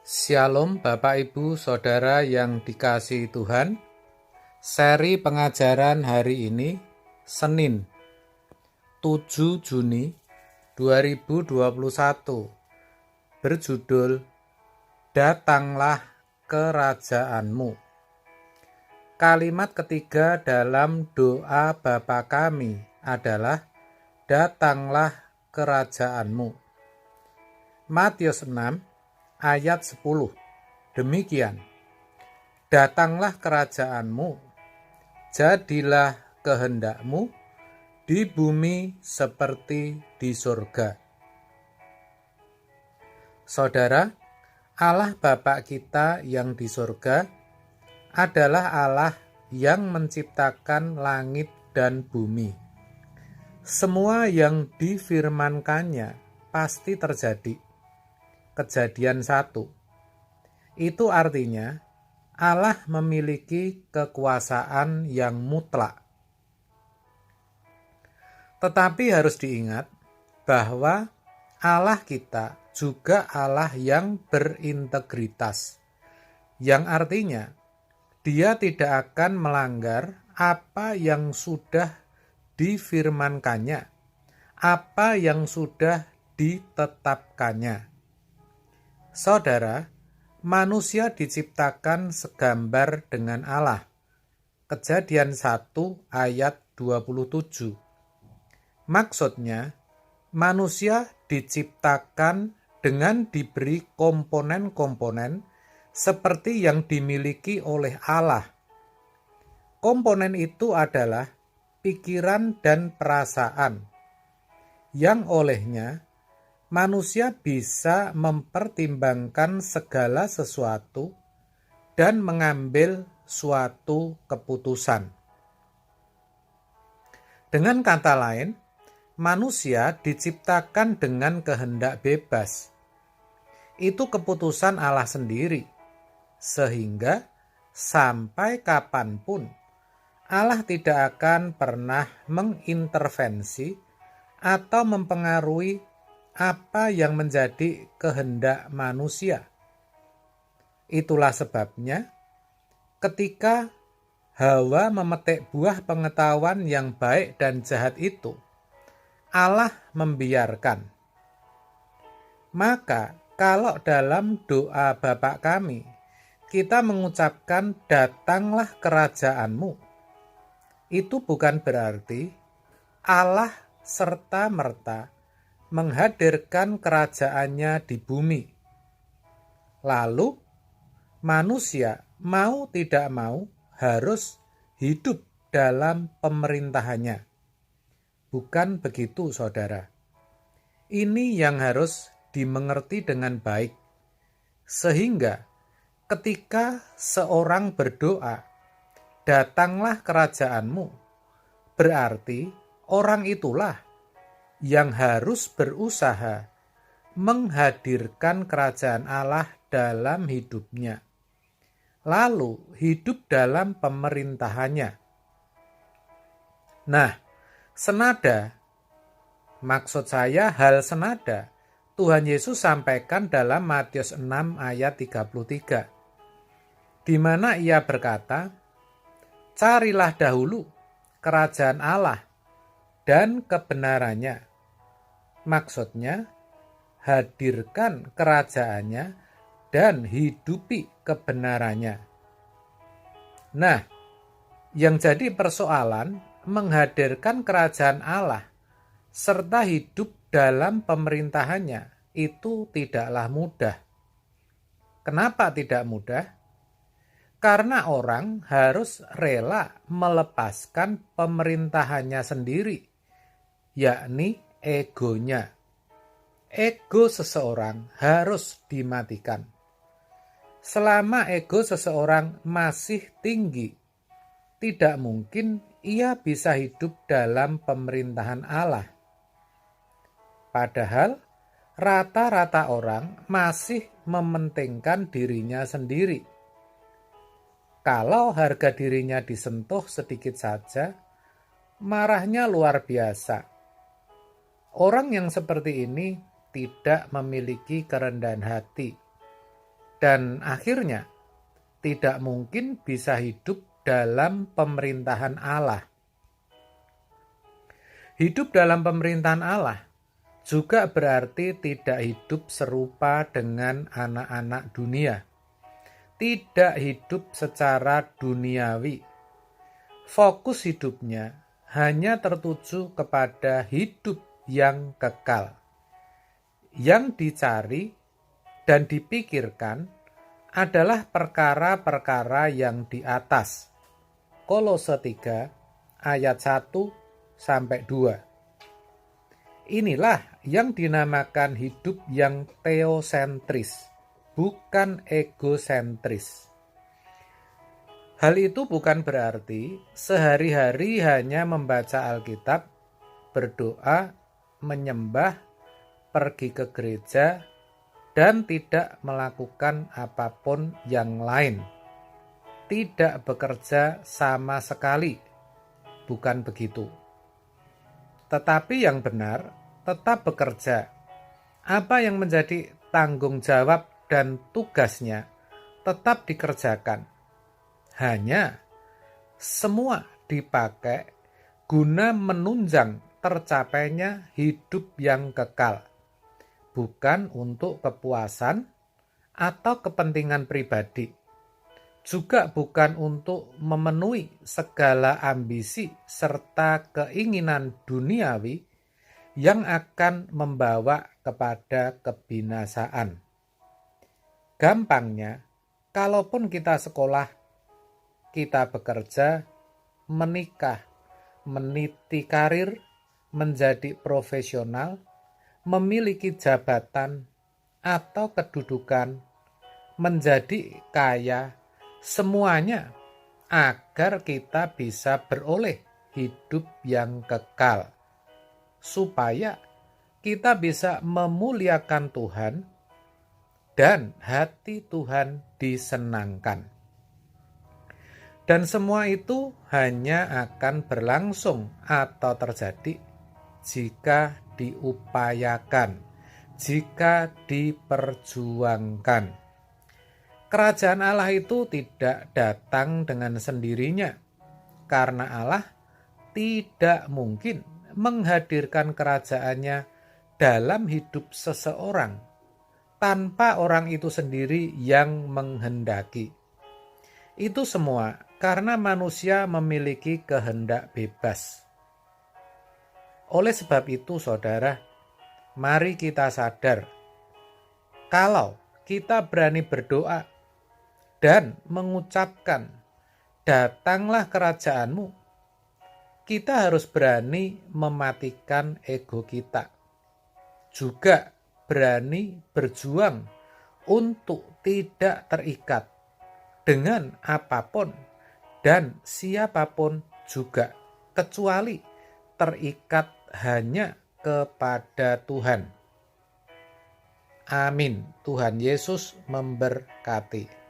Shalom Bapak Ibu Saudara yang dikasihi Tuhan. Seri pengajaran hari ini Senin 7 Juni 2021 berjudul Datanglah Kerajaanmu. Kalimat ketiga dalam doa Bapa kami adalah Datanglah Kerajaanmu. Matius 6 ayat 10. Demikian, datanglah kerajaanmu, jadilah kehendakmu di bumi seperti di surga. Saudara, Allah Bapa kita yang di surga adalah Allah yang menciptakan langit dan bumi. Semua yang difirmankannya pasti terjadi. Kejadian 1. Itu artinya Allah memiliki kekuasaan yang mutlak. Tetapi harus diingat bahwa Allah kita juga Allah yang berintegritas, yang artinya Dia tidak akan melanggar apa yang sudah difirmankannya, apa yang sudah ditetapkannya. Saudara, manusia diciptakan segambar dengan Allah. Kejadian 1 ayat 27. Maksudnya, manusia diciptakan dengan diberi komponen-komponen seperti yang dimiliki oleh Allah. Komponen itu adalah pikiran dan perasaan, yang olehnya manusia bisa mempertimbangkan segala sesuatu dan mengambil suatu keputusan. Dengan kata lain, manusia diciptakan dengan kehendak bebas. Itu keputusan Allah sendiri, sehingga sampai kapanpun Allah tidak akan pernah mengintervensi atau mempengaruhi apa yang menjadi kehendak manusia. Itulah sebabnya ketika Hawa memetik buah pengetahuan yang baik dan jahat itu, Allah membiarkan. Maka kalau dalam doa Bapa kami kita mengucapkan datanglah kerajaanmu, itu bukan berarti Allah serta-merta menghadirkan kerajaannya di bumi. Lalu, manusia mau tidak mau harus hidup dalam pemerintahannya. Bukan begitu, saudara. Ini yang harus dimengerti dengan baik. Sehingga ketika seorang berdoa, datanglah kerajaanmu, berarti orang itulah yang harus berusaha menghadirkan kerajaan Allah dalam hidupnya, lalu hidup dalam pemerintahannya. Nah, senada, maksud saya hal senada, Tuhan Yesus sampaikan dalam Matius 6 ayat 33, di mana Ia berkata, carilah dahulu kerajaan Allah dan kebenarannya. Maksudnya, hadirkan kerajaannya dan hidupi kebenarannya. Nah, yang jadi persoalan menghadirkan kerajaan Allah serta hidup dalam pemerintahannya itu tidaklah mudah. Kenapa tidak mudah? Karena orang harus rela melepaskan pemerintahannya sendiri, yakni egonya. Ego seseorang harus dimatikan. Selama ego seseorang masih tinggi, tidak mungkin ia bisa hidup dalam pemerintahan Allah. Padahal rata-rata orang masih mementingkan dirinya sendiri. Kalau harga dirinya disentuh sedikit saja, marahnya luar biasa. Orang yang seperti ini tidak memiliki kerendahan hati. dan akhirnya tidak mungkin bisa hidup dalam pemerintahan Allah. Hidup dalam pemerintahan Allah juga berarti tidak hidup serupa dengan anak-anak dunia. Tidak hidup secara duniawi. Fokus hidupnya hanya tertuju kepada hidup yang kekal. Yang dicari dan dipikirkan adalah perkara-perkara yang di atas. Kolose 3 ayat 1-2. Inilah yang dinamakan hidup yang teosentris, bukan egosentris. Hal itu bukan berarti sehari-hari hanya membaca Alkitab, berdoa, menyembah, pergi ke gereja, dan tidak melakukan apapun yang lain. Tidak bekerja sama sekali. Bukan begitu. Tetapi yang benar, tetap bekerja. Apa yang menjadi tanggung jawab dan tugasnya tetap dikerjakan. Hanya semua dipakai guna menunjang tercapainya hidup yang kekal, bukan untuk kepuasan atau kepentingan pribadi, juga bukan untuk memenuhi segala ambisi serta keinginan duniawi yang akan membawa kepada kebinasaan. Gampangnya, kalaupun kita sekolah, kita bekerja, menikah, meniti karir, menjadi profesional, memiliki jabatan atau kedudukan, menjadi kaya, semuanya agar kita bisa beroleh hidup yang kekal, supaya kita bisa memuliakan Tuhan dan hati Tuhan disenangkan. Dan semua itu hanya akan berlangsung atau terjadi jika diupayakan, jika diperjuangkan. Kerajaan Allah itu tidak datang dengan sendirinya, karena Allah tidak mungkin menghadirkan kerajaannya dalam hidup seseorang tanpa orang itu sendiri yang menghendaki. Itu semua karena manusia memiliki kehendak bebas. Oleh sebab itu, saudara, mari kita sadar, kalau kita berani berdoa dan mengucapkan, "Datanglah kerajaanmu," kita harus berani mematikan ego kita. Juga berani berjuang untuk tidak terikat dengan apapun dan siapapun juga, kecuali terikat hanya kepada Tuhan. Amin. Tuhan Yesus memberkati.